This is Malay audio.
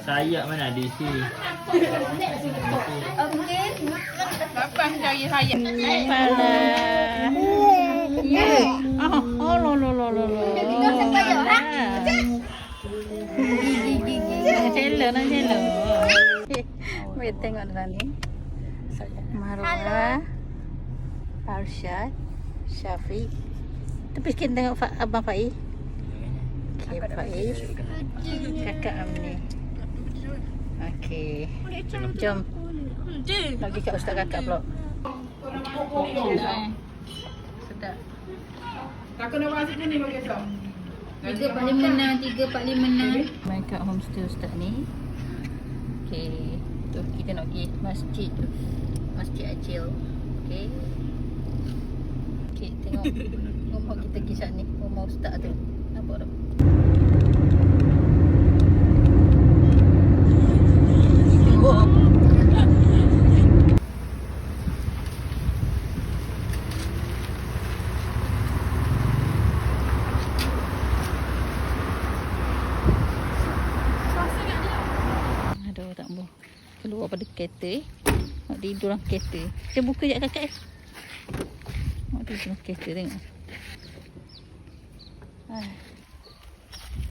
Saya mana di sini? Okey. Bapak cari saya. Kepala. Ya. Oh, lo. Gigi. Nak cello. Mari tengok dalam ni. Marwah, Arsyad, Syafiq. Tapi sikit tengok Abang Faiz. Okey, Faiz. Kakak Amni. Okey. Jom. Bagi kat ustaz kakak pula. Sedap. Takut nak masuk sini bagi kau. 346. Main kat homestay ustaz ni. Okey. Tu kita nak pergi masjid tu. Masjid Acil. Okey. Okey, tengok rumah kita pergi saat ni. Rumah ustaz tu. Nampak tak? Aduh, tak boleh keluar pada kereta. Nak tidur dalam kereta. Kita buka sekejap kakak. Nak tidur dalam kereta tengok.